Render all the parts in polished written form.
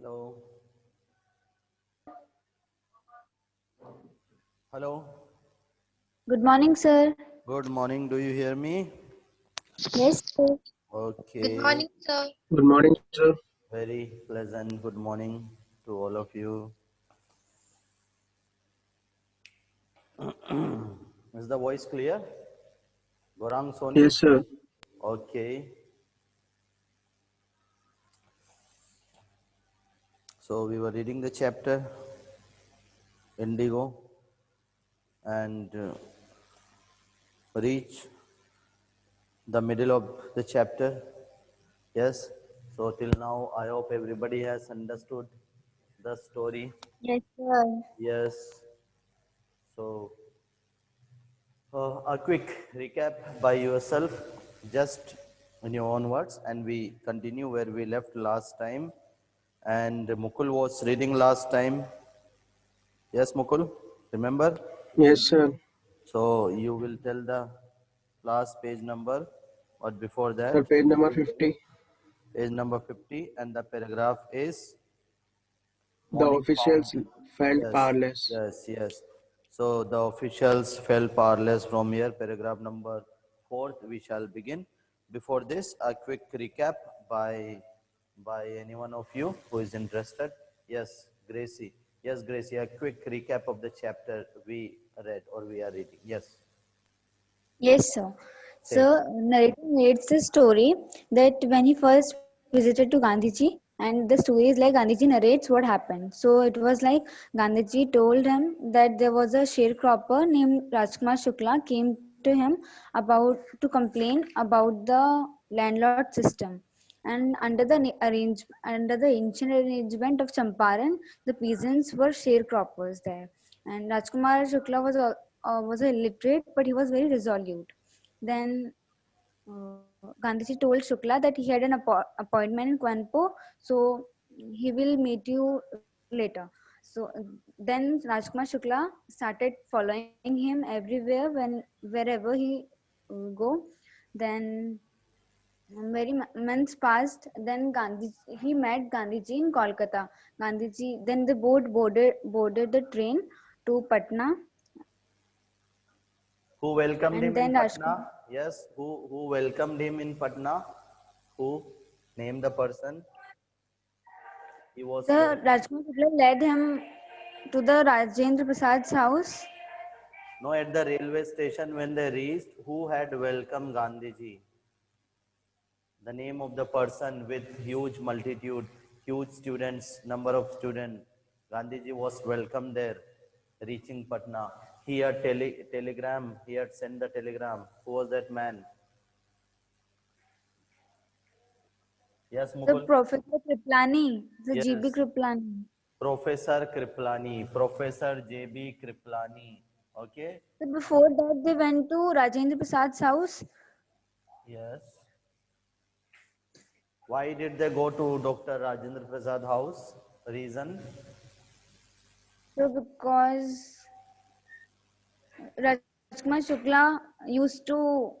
Hello. Hello. Good morning, sir. Good morning. Do you hear me? Yes, sir. Good Okay. morning, sir. Good morning, sir. Very pleasant good morning to all of you. Is the voice clear? Gorang Soni? Yes, sir. Okay. So we were reading the chapter Indigo and reach the middle of the chapter. Yes. So till now, I hope everybody has understood the story. Yes, sir. Yes. So a quick recap by yourself, just in your own words, and we continue where we left last time. And Mukul was reading last time. Yes, Mukul, remember? Yes, sir. So you will tell the last page number, but before Sir, that, page number 50. page number 50, and the paragraph is The morning found. officials felt Yes, powerless. yes, yes. So the officials fell powerless from here. Paragraph number 4, we shall begin. Before this, a quick recap by any one of you who is interested. Yes, Gracie. Yes, Gracie, a quick recap of the chapter we read or we are reading. Yes, Yes, sir. say. So, narrator narrates the story that when he first visited to Gandhiji, and the story is like Gandhiji narrates what happened. So, it was like Gandhiji told him that there was a sharecropper named Rajkumar Shukla came to him about to complain about the landlord system. And under the ancient arrangement of Champaran, the peasants were sharecroppers there. And Rajkumar Shukla was illiterate, but he was very resolute. Then Gandhiji told Shukla that he had an appointment in Kanpo, so he will meet you later. So then Rajkumar Shukla started following him everywhere wherever he go. Then months passed. Then Gandhi he met Gandhiji in Kolkata. Gandhiji then the boarded the train to Patna, Who welcomed and him in then Patna? Rajkumar. Yes, who welcomed him in Patna? Who? Name the person. He was The welcomed. Rajkumar Shukla led him to the Rajendra Prasad's house. No, at the railway station when they reached, who had welcomed Gandhiji? The name of the person with huge multitude, huge students, number of students. Gandhiji was welcomed there, reaching Patna. He had telegram, he had sent the telegram. Who was that man? Yes, The Mukul? Professor Kriplani, the GB Yes, Kriplani. Professor Kriplani, Professor J.B. Kriplani. Okay? So before that, they went to Rajendra Prasad's house. Yes. Why did they go to Dr. Rajendra Prasad house? Reason? So because Rajkumar Shukla used to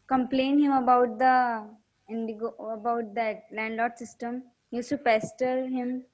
complain him about the indigo about that landlord system. He used to pester him.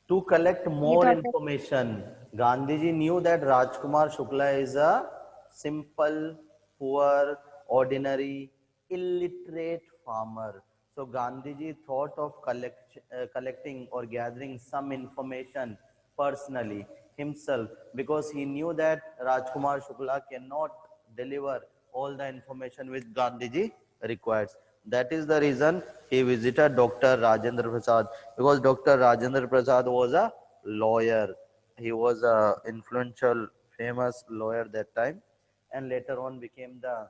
To collect He more thought that information. Gandhiji knew that Rajkumar Shukla is a simple, poor, ordinary, illiterate farmer. So Gandhiji thought of collecting or gathering some information personally himself because he knew that Rajkumar Shukla cannot deliver all the information which Gandhiji requires. That is the reason he visited Dr. Rajendra Prasad because Dr. Rajendra Prasad was a lawyer. He was a influential, famous lawyer that time, and later on became the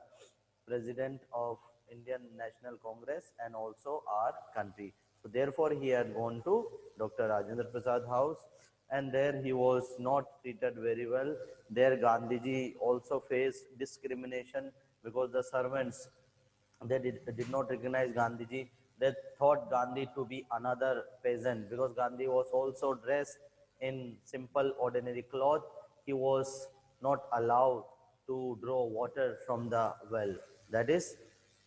president of Indian National Congress and also our country. So therefore, he had gone to Dr. Rajendra Prasad house, and there he was not treated very well. There Gandhiji also faced discrimination because the servants did not recognize Gandhiji. They thought Gandhi to be another peasant because Gandhi was also dressed in simple ordinary cloth. He was not allowed to draw water from the well. That is,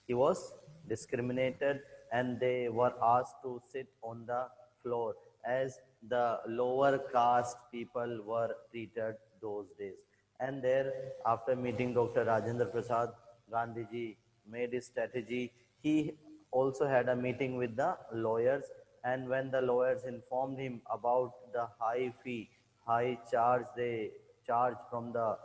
he was discriminated and they were asked to sit on the floor as the lower caste people were treated those days. And there, after meeting Dr. Rajendra Prasad, Gandhiji made his strategy. He also had a meeting with the lawyers, and when the lawyers informed him about the high fee, high charge they charge from the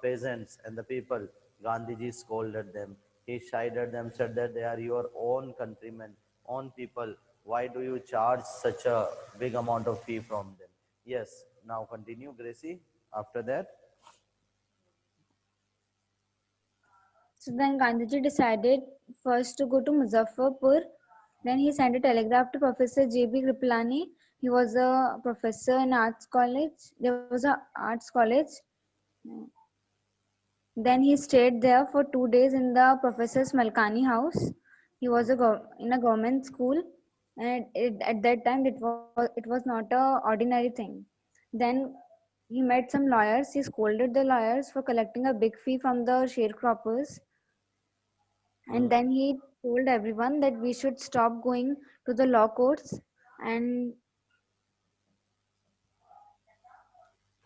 peasants and the people, Gandhiji scolded them. He chided them, said that they are your own countrymen, own people. Why do you charge such a big amount of fee from them? Yes, now continue, Gracie. After that, So then Gandhiji decided first to go to Muzaffarpur. Then he sent a telegraph to Professor J.B. Kripalani. He was a professor in arts college. There was a arts college. Then he stayed there for 2 days in the Professor's Malkani house. He was in a government school, and at that time it was not a ordinary thing. Then he met some lawyers. He scolded the lawyers for collecting a big fee from the sharecroppers. And then he told everyone that we should stop going to the law courts. And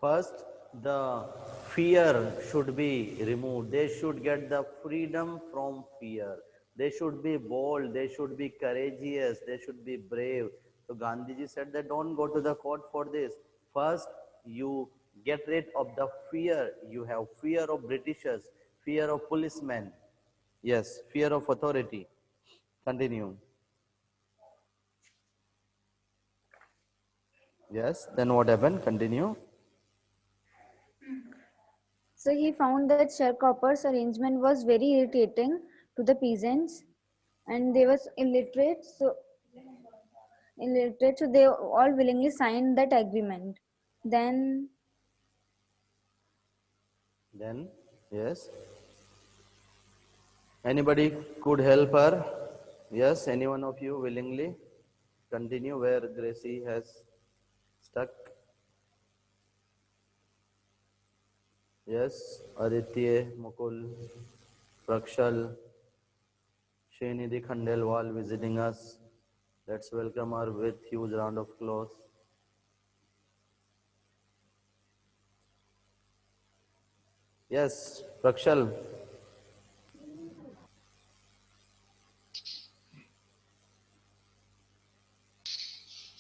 first, the fear should be removed. They should get the freedom from fear. They should be bold. They should be courageous. They should be brave. So Gandhiji said that don't go to the court for this. First, you get rid of the fear. You have fear of Britishers, fear of policemen. Yes, fear of authority. Continue. Yes, then what happened? Continue. so he found that sharecroppers' arrangement was very irritating to the peasants, and they were illiterate, so they all willingly signed that agreement. Then Then, yes. Anybody could help her? Yes, any one of you willingly continue where Gracie has stuck? Yes, Aditya, Mukul, Prakshal, Srinidhi Khandelwal visiting us. Let's welcome her with huge round of applause. Yes, Prakshal,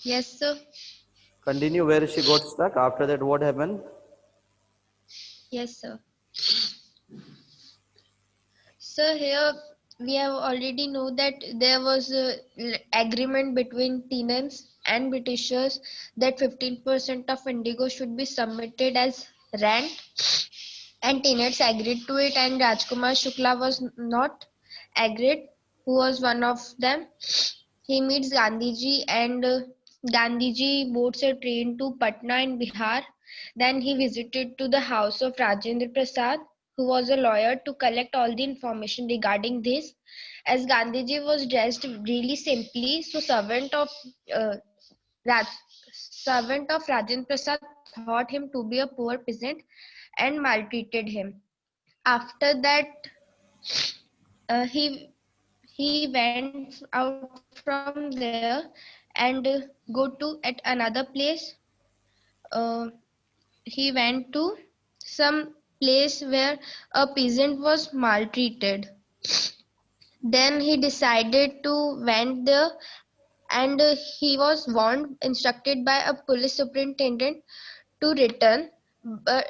Yes, sir. continue where she got stuck. After that, what happened? Yes, sir. So here we have already know that there was a agreement between tenants and Britishers that 15% of indigo should be submitted as rent, and tenants agreed to it, and Rajkumar Shukla was not agreed, who was one of them. He meets Gandhiji, and Gandhiji boards a train to Patna in Bihar. Then he visited to the house of Rajendra Prasad, who was a lawyer, to collect all the information regarding this. As Gandhiji was dressed really simply, so uh, Raj, servant of Rajendra Prasad thought him to be a poor peasant and maltreated him. After that, he went out from there and go to at another place. Uh, he went to some place where a peasant was maltreated. Then he decided to went there, and he was warned, instructed by a police superintendent to return, but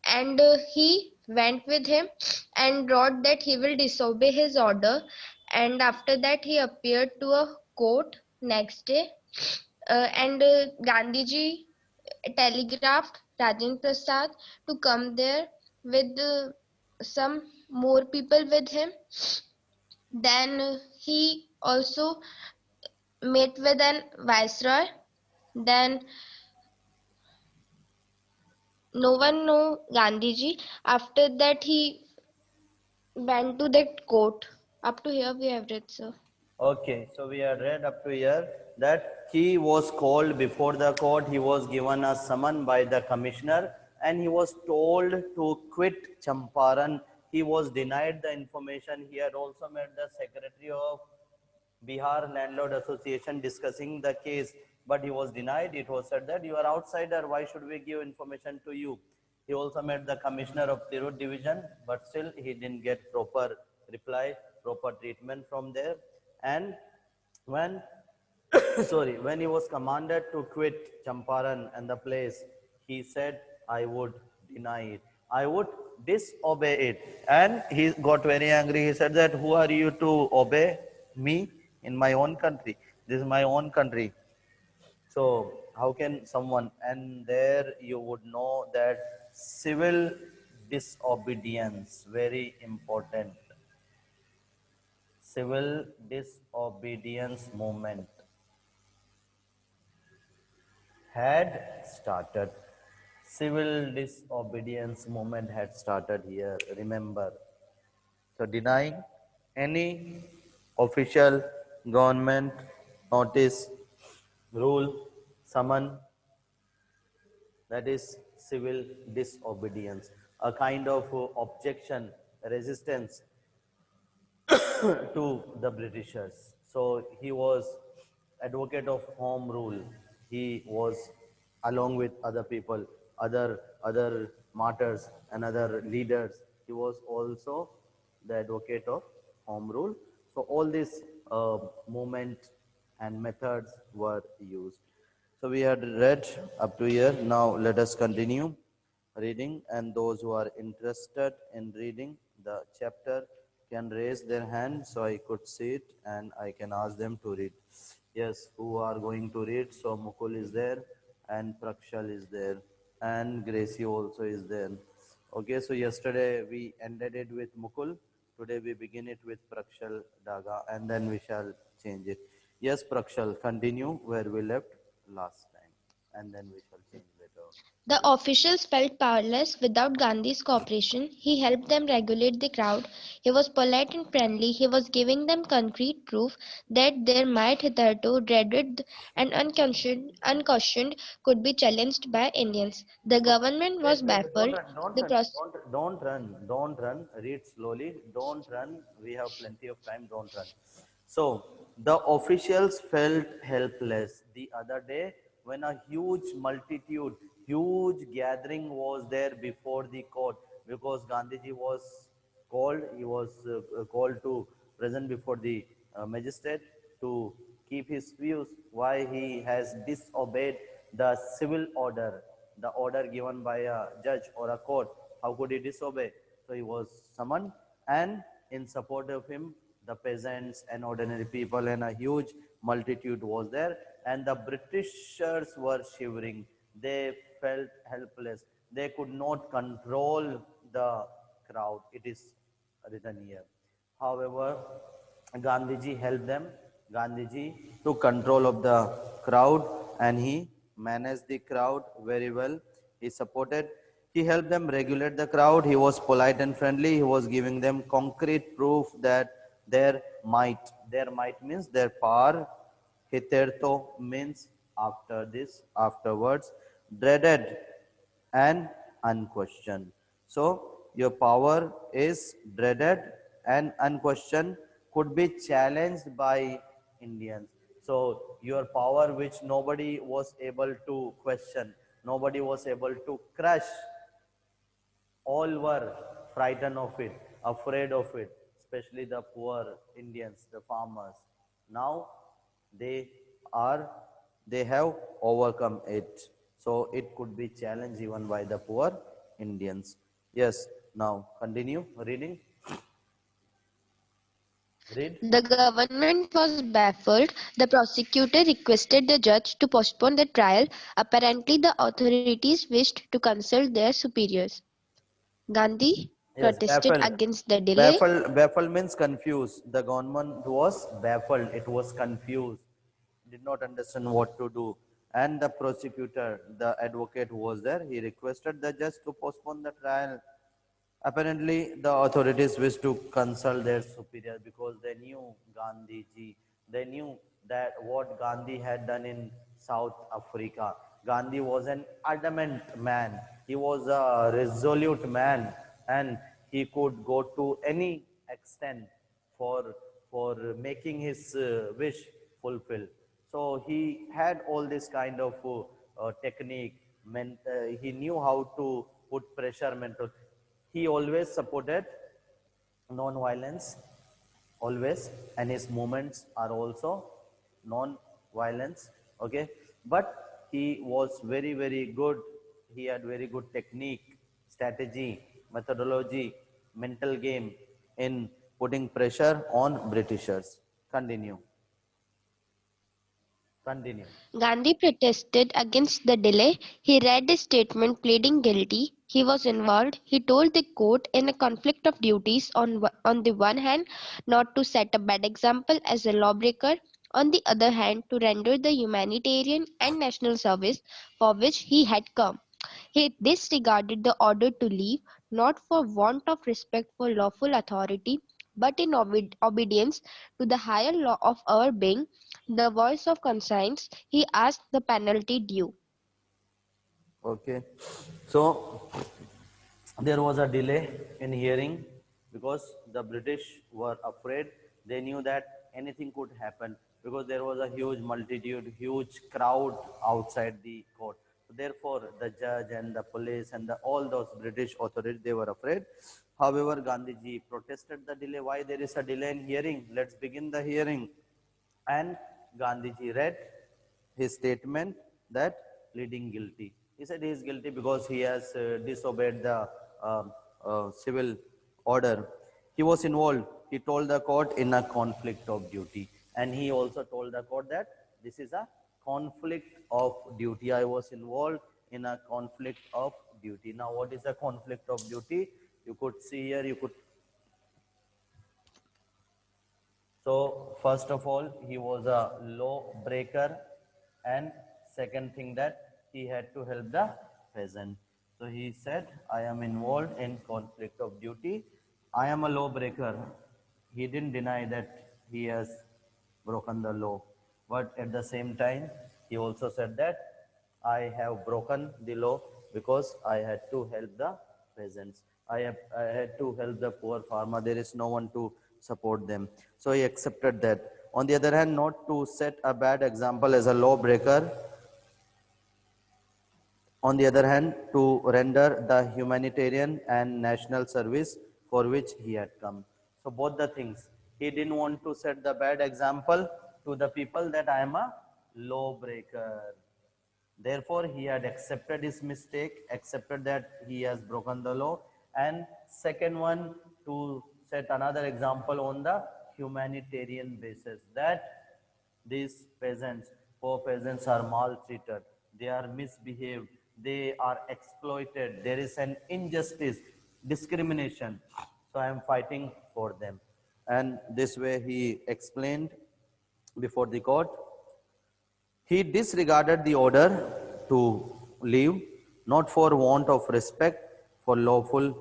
and he went with him and wrote that he will disobey his order. And after that he appeared to a court next day, and Gandhiji telegraphed Rajendra Prasad to come there with some more people with him. Then he also met with an viceroy. Then no one knew Gandhiji. After that, he went to that court. Up to here, we have read, sir. Okay, so we had read up to here that he was called before the court, he was given a summon by the commissioner, and he was told to quit Champaran. He was denied the information. He had also met the secretary of Bihar Landlord Association discussing the case, but he was denied. It was said that you are outsider, why should we give information to you? He also met the commissioner of Tirut division, but still he didn't get proper reply, proper treatment from there. And when sorry, when he was commanded to quit Champaran and the place, he said, I would deny it. I would disobey it. And he got very angry. He said that, who are you to obey me in my own country? This is my own country. So how can someone, and there you would know that civil disobedience, very important. Civil disobedience movement had started. Civil disobedience movement had started here, remember. So denying any official government notice, rule, summon, that is civil disobedience, a kind of objection, resistance to the Britishers. So he was advocate of home rule. He was along with other people, other martyrs and other leaders. He was also the advocate of home rule. So all these movement and methods were used. So we had read up to here. Now let us continue reading, and those who are interested in reading the chapter can raise their hand so I could see it and I can ask them to read. Yes, who are going to read? So Mukul is there and Prakshal is there and Gracie also is there. Okay, so yesterday we ended it with Mukul. Today we begin it with Prakshal Daga and then we shall change it. Yes, Prakshal, continue where we left last time and then we shall change later. The officials felt powerless without Gandhi's cooperation. He helped them regulate the crowd. He was polite and friendly. He was giving them concrete proof that their might, hitherto dreaded and uncautioned, could be challenged by Indians. The government was Wait, don't baffled. run, don't The run, pros- don't run. Read slowly. Don't run. We have plenty of time. Don't run. So the officials felt helpless the other day when a huge gathering was there before the court because Gandhiji was called. He was called to present before the magistrate to keep his views why he has disobeyed the civil order, the order given by a judge or a court. How could he disobey? So he was summoned, and in support of him, the peasants and ordinary people and a huge multitude was there, and the Britishers were shivering. They felt helpless. They could not control the crowd. It is written here. However, Gandhiji helped them. Gandhiji took control of the crowd and he managed the crowd very well. He supported, he helped them regulate the crowd. He was polite and friendly. He was giving them concrete proof that their might means their power. Hitherto means after this, afterwards, dreaded and unquestioned. So your power is dreaded and unquestioned, could be challenged by Indians. So your power which nobody was able to question, nobody was able to crush, all were frightened of it, afraid of it, especially the poor Indians, the farmers. Now they are, they have overcome it. So it could be challenged even by the poor Indians. Yes, now continue reading. Read. The government was baffled. The prosecutor requested the judge to postpone the trial. Apparently, the authorities wished to consult their superiors. Gandhi Yes, protested baffled. against the delay. Baffled means confused. The government was baffled. It was confused. Did not understand what to do. And the prosecutor, the advocate who was there, he requested the judge to postpone the trial. Apparently, the authorities wished to consult their superior because they knew Gandhiji. They knew that what Gandhi had done in South Africa. Gandhi was an adamant man. He was a resolute man, and he could go to any extent for for making his wish fulfilled. So he had all this kind of technique. He knew how to put pressure mental. He always supported non-violence, always, and his movements are also non-violence. Okay, but he was very very good. He had very good technique, strategy, methodology, mental game in putting pressure on Britishers. Continue. Continue. Gandhi protested against the delay. He read a statement pleading guilty. He was involved. He told the court in a conflict of duties on the one hand, not to set a bad example as a lawbreaker, on the other hand, to render the humanitarian and national service for which he had come. He disregarded the order to leave, not for want of respect for lawful authority, but in obedience to the higher law of our being, the voice of conscience. He asked the penalty due. Okay, so there was a delay in hearing because the British were afraid. They knew that anything could happen because there was a huge multitude, huge crowd outside the court. So therefore, the judge and the police and all those British authorities, they were afraid. However, Gandhiji protested the delay. Why there is a delay in hearing? Let's begin the hearing. And Gandhiji read his statement that pleading guilty. He said he is guilty because he has disobeyed the civil order. He was involved. He told the court in a conflict of duty. And he also told the court that this is a conflict of duty. I was involved in a conflict of duty. Now, what is a conflict of duty? You could see here, you could. So first of all, he was a law breaker, and second thing that he had to help the peasant. So he said, I am involved in conflict of duty. I am a law breaker. He didn't deny that he has broken the law. But at the same time, he also said that I have broken the law because I had to help the peasants. I had to help the poor farmer. There is no one to support them. So he accepted that. On the other hand, not to set a bad example as a lawbreaker. On the other hand, to render the humanitarian and national service for which he had come. So both the things. He didn't want to set the bad example to the people that I am a lawbreaker. Therefore, he had accepted his mistake, accepted that he has broken the law. And second one, to set another example on the humanitarian basis, that these peasants, poor peasants, are maltreated, they are misbehaved, they are exploited, there is an injustice, discrimination. So I am fighting for them. And this way he explained before the court. He disregarded the order to leave, not for want of respect for lawful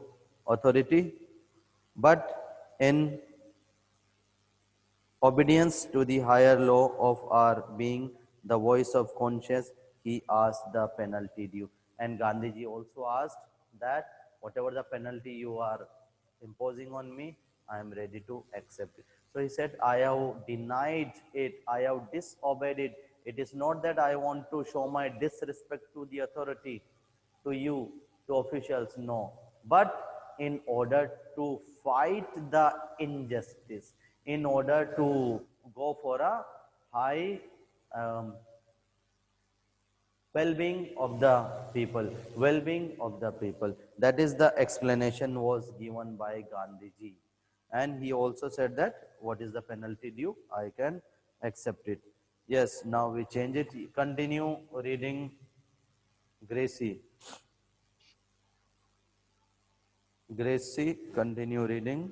authority, but in obedience to the higher law of our being, the voice of conscience, he asked the penalty due. And Gandhiji also asked that whatever the penalty you are imposing on me, I am ready to accept it. So he said, I have denied it, I have disobeyed it. It is not that I want to show my disrespect to the authority, to you, to officials, no. But in order to fight the injustice, in order to go for a high well-being of the people, well-being of the people. That is the explanation was given by Gandhiji. And he also said that what is the penalty due? I can accept it. Yes, now we change it. Continue reading, Gracie. Gracie, continue reading.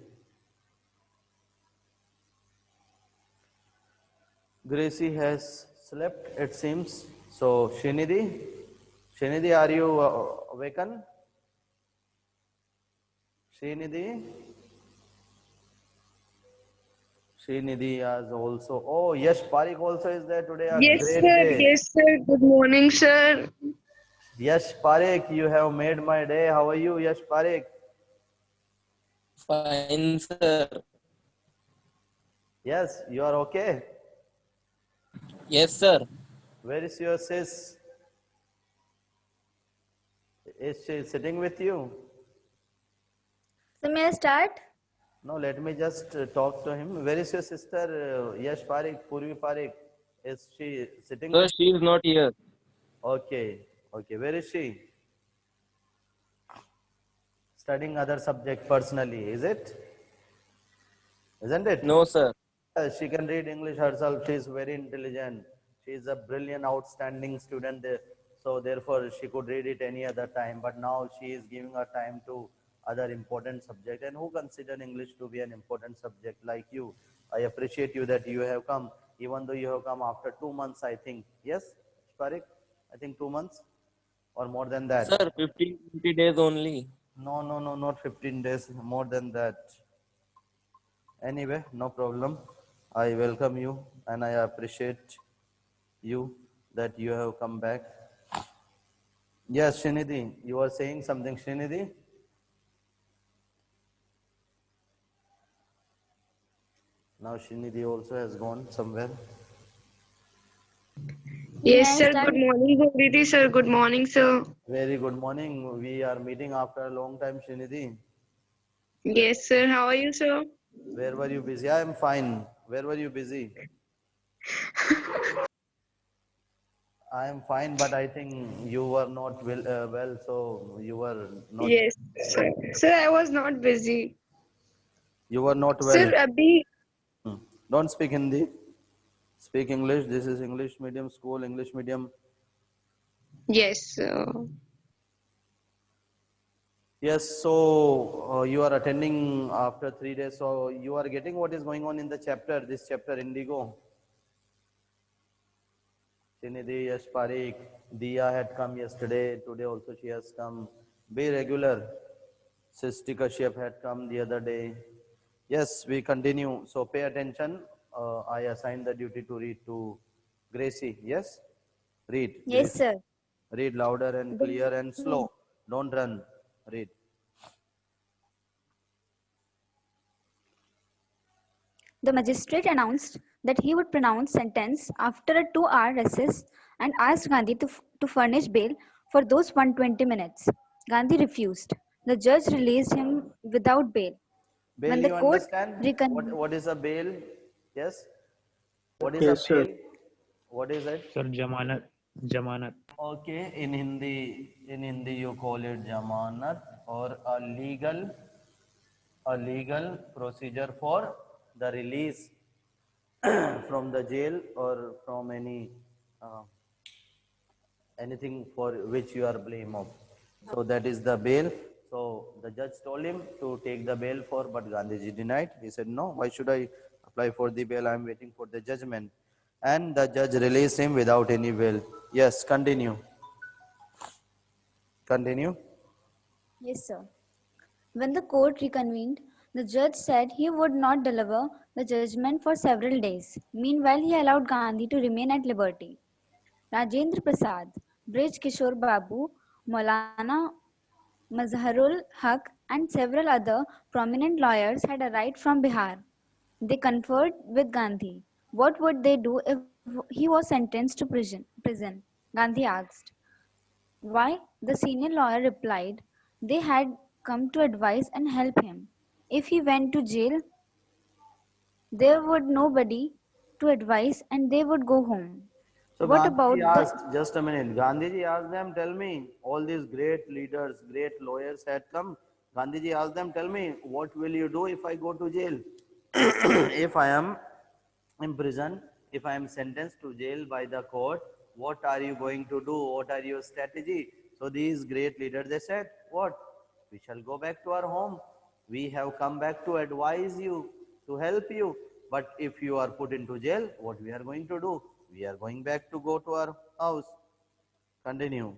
Gracie has slept, it seems. So, Srinidhi, are you awakened? Srinidhi has also. Oh, Yash Parik also is there today. A Yes, great sir. day. Yes, sir. Good morning, sir. Yash Parik, you have made my day. How are you, Yash Parik? Fine, sir. Yes, you are okay. Yes, sir. Where is your sis? Is she sitting with you? So may I start? No, let me just talk to him. Where is your sister, Yash Parik, Purvi Parik? Is she sitting Sir, with she is not here. Okay, okay. Where is she? Studying other subject personally, is it? Isn't it? No, sir. She can read English herself. She is very intelligent. She is a brilliant, outstanding student. So therefore, she could read it any other time. But now she is giving her time to other important subject. And who consider English to be an important subject like you? I appreciate you that you have come, even though you have come after 2 months, I think. Yes, Parik? I think 2 months or more than that. Sir, 15, 20 days only. No, no, no, not 15 days, more than that. Anyway, no problem. I welcome you and I appreciate you that you have come back. Yes, Srinidhi, you are saying something, Srinidhi? Now Srinidhi also has gone somewhere. May Yes, I sir. start? Good morning, Gauriti sir. Good morning, sir. Very good morning. We are meeting after a long time, Srinidhi. Yes, sir. How are you, sir? Where were you busy? I am fine. Where were you busy? I am fine, but I think you were not well, so you were not. Yes, sir. Sir, I was not busy. You were not Sir, well. Abhi. Hmm. Don't speak Hindi. Speak English. This is English medium school, English medium. Yes, sir. Yes, so you are attending after 3 days. So you are getting what is going on in the chapter, this chapter, Indigo. Srinidhi, Yash Parik, Diya had come yesterday. Today also she has come. Be regular. Sistika Kashyap had come the other day. Yes, we continue. So pay attention. I assign the duty to read to Gracie. Yes? Read. Yes, Gracie. sir. Read louder and Good clear and morning. slow. Don't run. Read. The magistrate announced that he would pronounce sentence after a 2-hour recess and asked Gandhi to furnish bail for those 120 minutes. Gandhi refused. The judge released him without bail. Bail, When the you court understand? reconvened, What is a bail? Yes? What is a Yes, sir. bail? What is it? Sir जमानत जमानत Okay, in Hindi you call it jamanat or a legal procedure for the release from the jail or from uh, anything for which you are blame of. So that is the bail. So the judge told him to take the bail for, but Gandhiji denied. He said, no, why should I apply for the bail? I am waiting for the judgment. And the judge released him without any bail. Yes, continue. Continue. yes, sir. When the court reconvened, the judge said he would not deliver the judgment for several days. Meanwhile, he allowed Gandhi to remain at liberty. Rajendra Prasad, Brij Kishore Babu, Maulana Mazharul Haq, and several other prominent lawyers had arrived from Bihar. They conferred with Gandhi. What would they do if he was sentenced to prison? Gandhi asked. Why? The senior lawyer replied, they had come to advise and help him. If he went to jail, there would nobody to advise and they would go home. So What Gandhiji about the asked, just a minute, Gandhiji asked them, tell me, all these great leaders, great lawyers had come. Gandhiji asked them, tell me, what will you do if I go to jail? If I am in prison, if I am sentenced to jail by the court, what are you going to do? What are your strategy? So these great leaders, they said, what? We shall go back to our home. We have come back to advise you, to help you. But if you are put into jail, what we are going to do? We are going back to go to our house. Continue.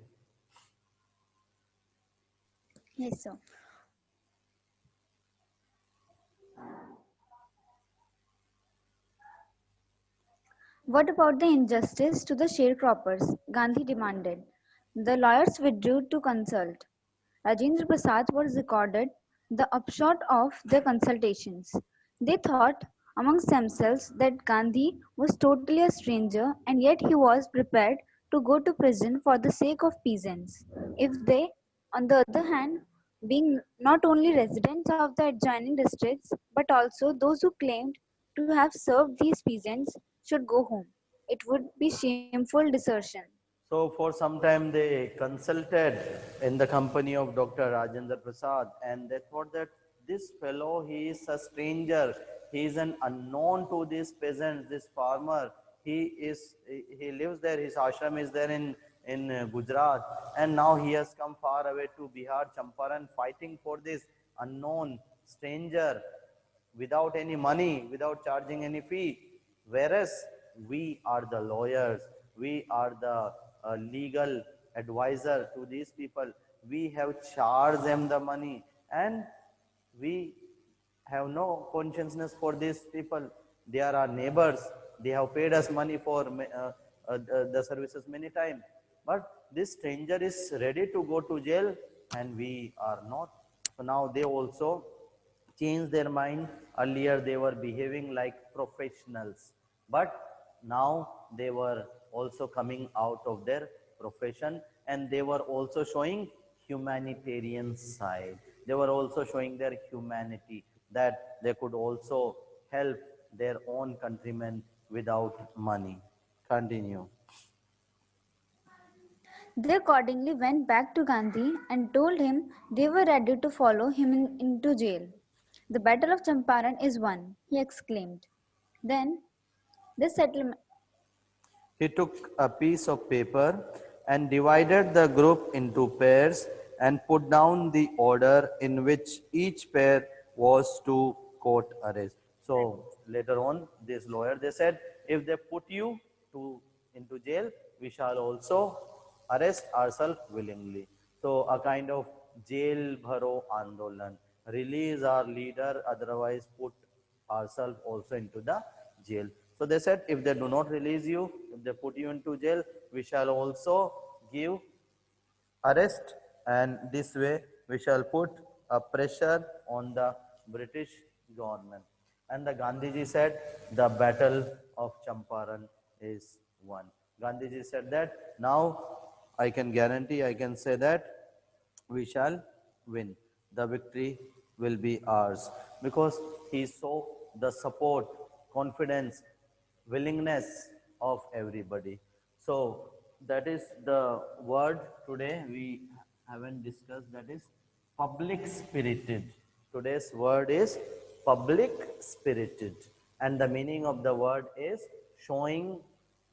yes, sir. What about the injustice to the sharecroppers? Gandhi demanded. The lawyers withdrew to consult. Rajendra Prasad was recorded the upshot of their consultations. They thought amongst themselves that Gandhi was totally a stranger and yet he was prepared to go to prison for the sake of peasants. If they, on the other hand, being not only residents of the adjoining districts but also those who claimed to have served these peasants, should go home. It would be shameful desertion. So for some time they consulted in the company of Dr. Rajendra Prasad, and they thought that this fellow, he is a stranger, he is an unknown to these peasants, this farmer, he lives there, his ashram is there in Gujarat, and now he has come far away to Bihar, Champaran, fighting for this unknown stranger without any money, without charging any fee. Whereas we are the lawyers, we are the legal advisor to these people. We have charged them the money and we have no consciousness for these people. They are our neighbors. They have paid us money for the services many times. But this stranger is ready to go to jail and we are not. So now they also change their mind. Earlier they were behaving like professionals, but now they were also coming out of their profession and they were also showing humanitarian side. They were also showing their humanity, that they could also help their own countrymen without money. Continue. They accordingly went back to Gandhi and told him they were ready to follow him into jail. The Battle of Champaran is won, he exclaimed. Then this settlement. He took a piece of paper and divided the group into pairs and put down the order in which each pair was to court arrest. So later on, this lawyer, they said, if they put you to into jail, we shall also arrest ourselves willingly. So a kind of jail bharo andolan, release our leader, otherwise put ourselves also into the jail. So they said, if they do not release you, if they put you into jail, we shall also give arrest, and this way we shall put a pressure on the British government. And the Gandhiji said, the battle of Champaran is won. Gandhiji said that now I can guarantee, I can say that we shall win. The victory will be ours because he saw the support, confidence, willingness of everybody. So that is the word today we haven't discussed, that is public spirited. Today's word is public spirited, and the meaning of the word is showing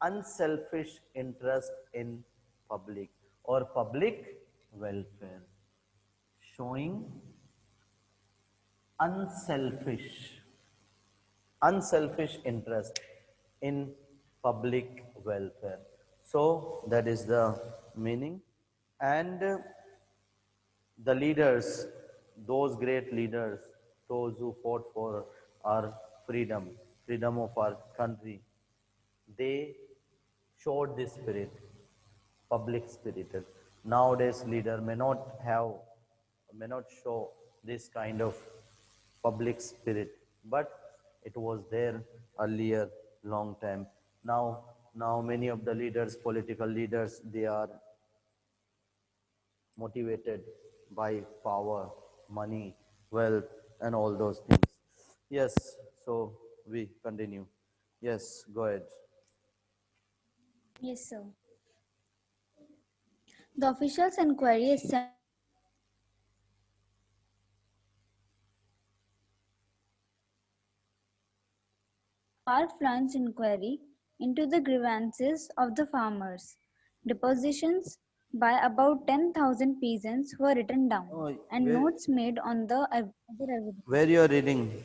unselfish interest in public or public welfare. Showing unselfish unselfish interest in public welfare. So that is the meaning. And the leaders, those great leaders, those who fought for our freedom, freedom of our country, they showed this spirit, public spirited. Nowadays leader may not show this kind of public spirit, but it was there earlier long time. Now many of the leaders, political leaders, they are motivated by power, money, wealth, and all those things. Yes, so we continue. Yes, go ahead. Yes, sir. The officials' inquiry is far-flung inquiry into the grievances of the farmers. Depositions by about 10,000 peasants were written down, Oh, and notes made on the other evidence. where you are reading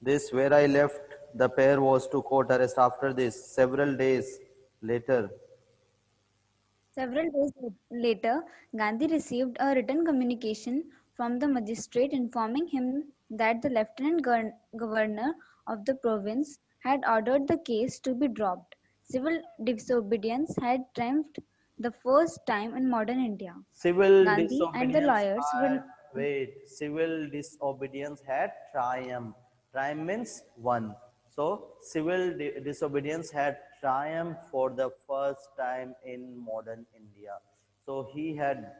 this, where I left, the pair was to court arrest after this. Several days later, Several days later, Gandhi received a written communication from the magistrate informing him that the lieutenant governor of the province had ordered the case to be dropped. Civil disobedience had triumphed the first time in modern India. civil Gandhi and the disobedience lawyers had, were wait, civil disobedience had triumphed. Triumph means won. So civil disobedience had triumphed for the first time in modern India. So he had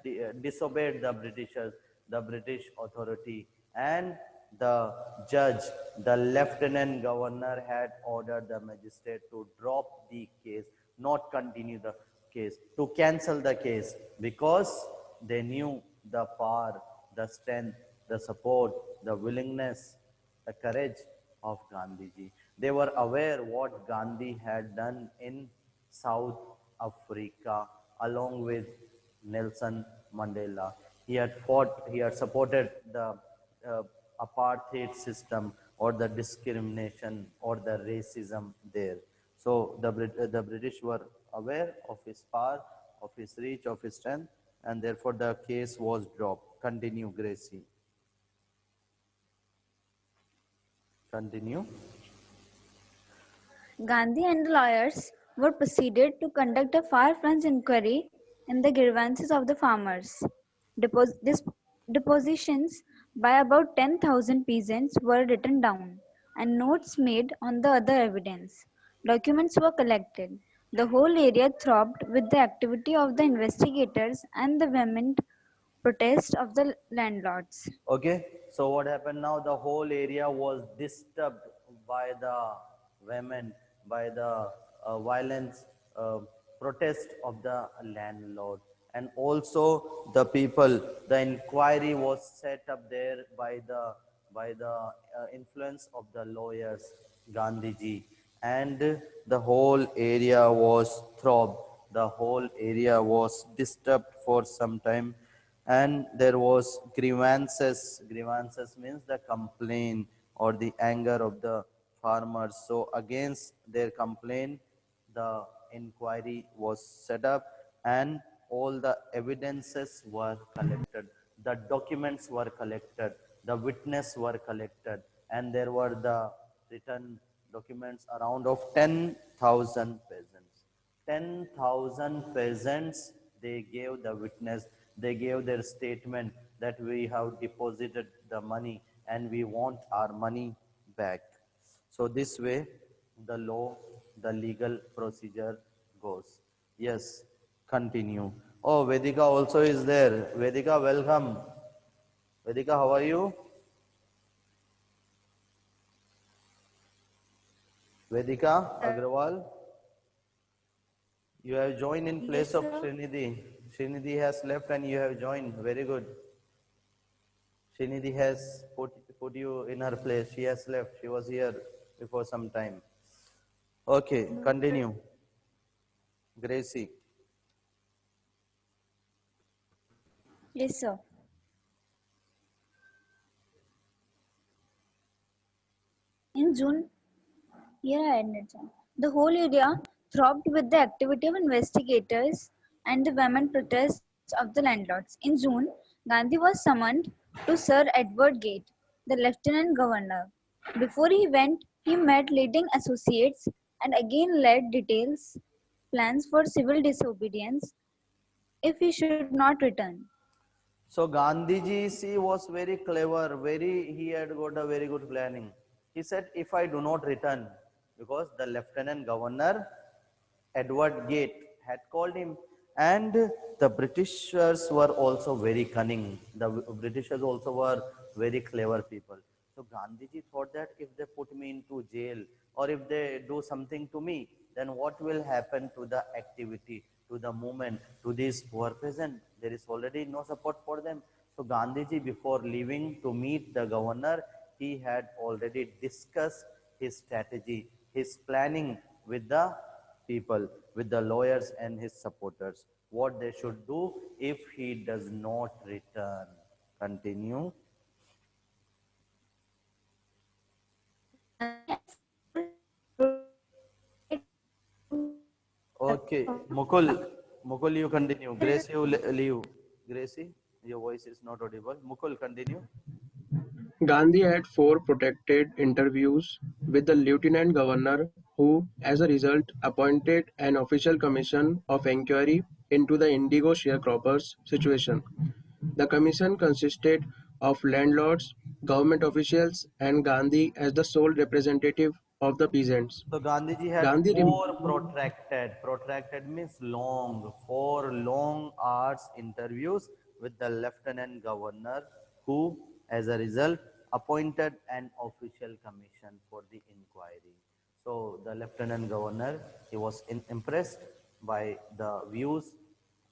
disobeyed the Britishers, the British authority, and the judge, the lieutenant governor, had ordered the magistrate to drop the case, not continue the case, to cancel the case, because they knew the power, the strength, the support, the willingness, the courage of Gandhiji. They were aware what Gandhi had done in South Africa along with Nelson Mandela. He had fought, he had supported the uh, apartheid system or the discrimination or the racism there. So the British were aware of his power, of his reach, of his strength, and therefore the case was dropped. Continue, Gracie. Continue. Gandhi and the lawyers were proceeded to conduct a far-flung inquiry in the grievances of the farmers. Depositions by about 10,000 peasants were written down, and notes made on the other evidence. Documents were collected. The whole area throbbed with the activity of the investigators and the vehement protest of the landlords. Okay, so what happened now? The whole area was disturbed by the women, by the violence, protest of the landlord, and also the people. The inquiry was set up there by the influence of the lawyers, Gandhiji, and the whole area was throbbed. The whole area was disturbed for some time, and there was grievances means the complaint or the anger of the farmers. So against their complaint, the inquiry was set up, and all the evidences were collected, the documents were collected, the witness were collected, and there were the written documents around of 10,000 peasants. 10,000 peasants, they gave the witness, they gave their statement that we have deposited the money and we want our money back. So this way, the law, the legal procedure goes. Yes, continue. Oh, Vedika also is there. Vedika, welcome. Vedika, how are you? Vedika Agrawal. You have joined in place of Srinidhi. Srinidhi has left and you have joined. Very good. Srinidhi has put you in her place. She has left. She was here before some time. Okay, continue. Gracie. Yes, sir. In June, here I admit, sir. The whole area throbbed with the activity of investigators and the vehement protests of the landlords. In June, Gandhi was summoned to Sir Edward Gate, the Lieutenant Governor. Before he went, he met leading associates and again laid details plans for civil disobedience if he should not return. So Gandhiji, see, was very clever, he had got a very good planning. He said, if I do not return, because the Lieutenant Governor, Edward Gate, had called him, and the Britishers were also very cunning. The Britishers also were very clever people. So Gandhiji thought that if they put me into jail or if they do something to me, then what will happen to the activity, to the movement, to these poor peasants? There is already no support for them. So Gandhiji, before leaving to meet the governor, he had already discussed his strategy, his planning with the people, with the lawyers and his supporters, what they should do if he does not return. Continue. Okay, Mukul, you continue. Gracie, you leave. Gracie, your voice is not audible. Mukul, continue. Gandhi had 4 protected interviews with the lieutenant governor, who, as a result, appointed an official commission of inquiry into the indigo sharecroppers' situation. The commission consisted of landlords, government officials, and Gandhi as the sole representative of the peasants. So Gandhiji had Gandhi rem- four protracted means long, 4 long hours interviews with the lieutenant governor, who, as a result, appointed an official commission for the inquiry. So the lieutenant governor, he was impressed by the views,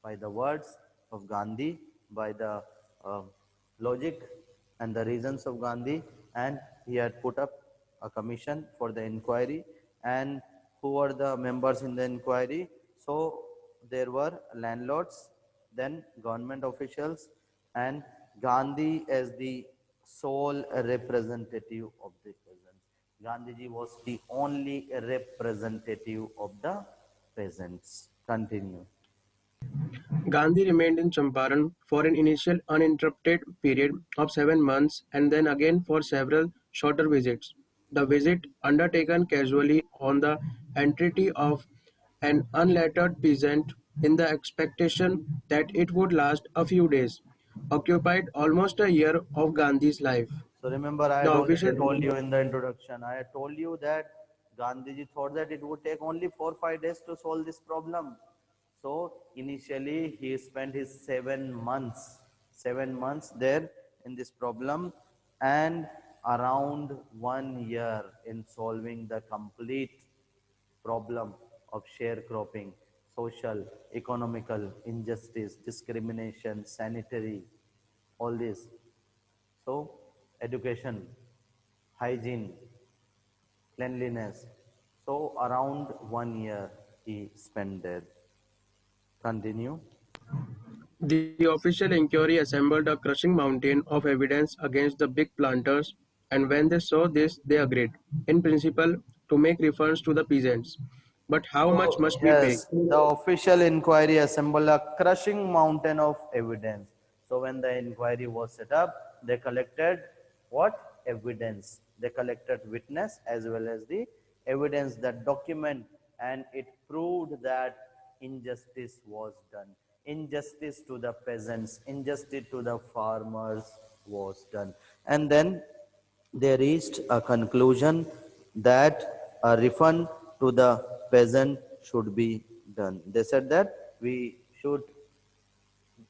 by the words of Gandhi, by the uh, logic and the reasons of Gandhi, and he had put up a commission for the inquiry. And who were the members in the inquiry? So there were landlords, then government officials, and Gandhi as the sole representative of the peasants. Gandhiji was the only representative of the peasants. Continue. Gandhi remained in Champaran for an initial uninterrupted period of 7 months and then again for several shorter visits. The visit, undertaken casually on the entreaty of an unlettered peasant in the expectation that it would last a few days, occupied almost a year of Gandhi's life. So remember, I The had already official told you in the introduction, I had told you that Gandhiji thought that it would take only 4 or 5 days to solve this problem. So initially he spent his 7 months there in this problem, and around 1 year in solving the complete problem of sharecropping, social, economical injustice, discrimination, sanitary, all this. So, education, hygiene, cleanliness. So, around 1 year he spent there. Continue. The official inquiry assembled a crushing mountain of evidence against the big planters, and when they saw this, they agreed, in principle, to make refunds to the peasants. But how much So, must we pay? yes, the official inquiry assembled a crushing mountain of evidence. So, when the inquiry was set up, they collected what? Evidence. They collected witness as well as the evidence, that document, and it proved that injustice was done. Injustice to the peasants, injustice to the farmers was done. And then they reached a conclusion that a refund to the peasant should be done. They said that we should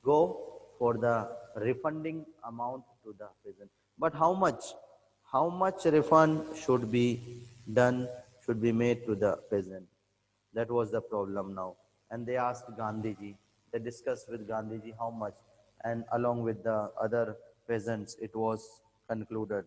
go for the refunding amount to the peasant. But how much? How much refund should be done, should be made to the peasant? That was the problem now. And they asked Gandhiji, they discussed with Gandhiji how much, and along with the other peasants, it was concluded.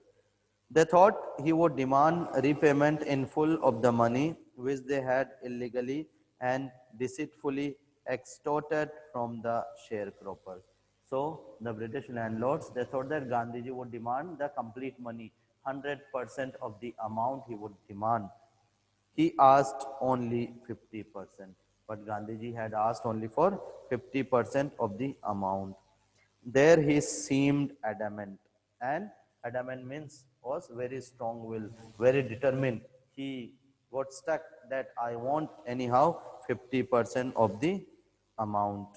They thought he would demand repayment in full of the money which they had illegally and deceitfully extorted from the sharecroppers. So the British landlords, they thought that Gandhiji would demand the complete money, 100% of the amount he would demand. He asked only 50%, but Gandhiji had asked only for 50% of the amount. There he seemed adamant, and adamant means was very strong will, very determined. He got stuck that I want anyhow 50% of the amount.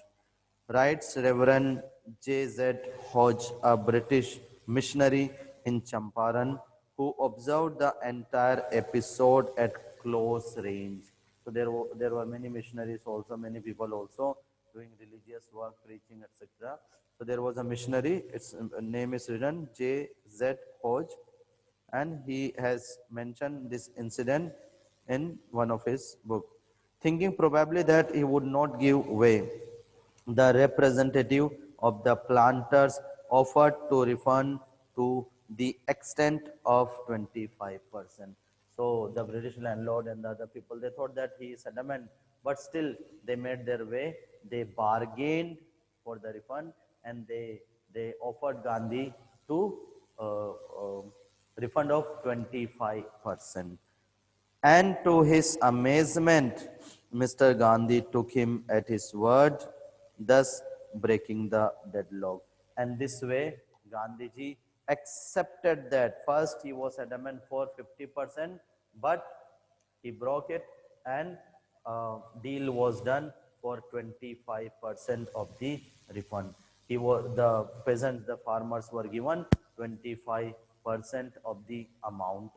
Writes Reverend J.Z. Hodge, a British missionary in Champaran, who observed the entire episode at close range. So there were many missionaries also, many people also doing religious work, preaching, etc. So there was a missionary, its name is written J.Z. Hodge, and he has mentioned this incident in one of his books, thinking probably that he would not give way. The representative of the planters offered to refund to the extent of 25%. So the British landlord and the other people, they thought that he is adamant, but still they made their way. They bargained for the refund, and they offered Gandhi to uh, uh, refund of 25%. And to his amazement, Mr. Gandhi took him at his word, thus breaking the deadlock. And this way, Gandhiji accepted that. First, he was adamant for 50%, but he broke it, and deal was done for 25% of the refund. the peasants, the farmers were given 25% of the amount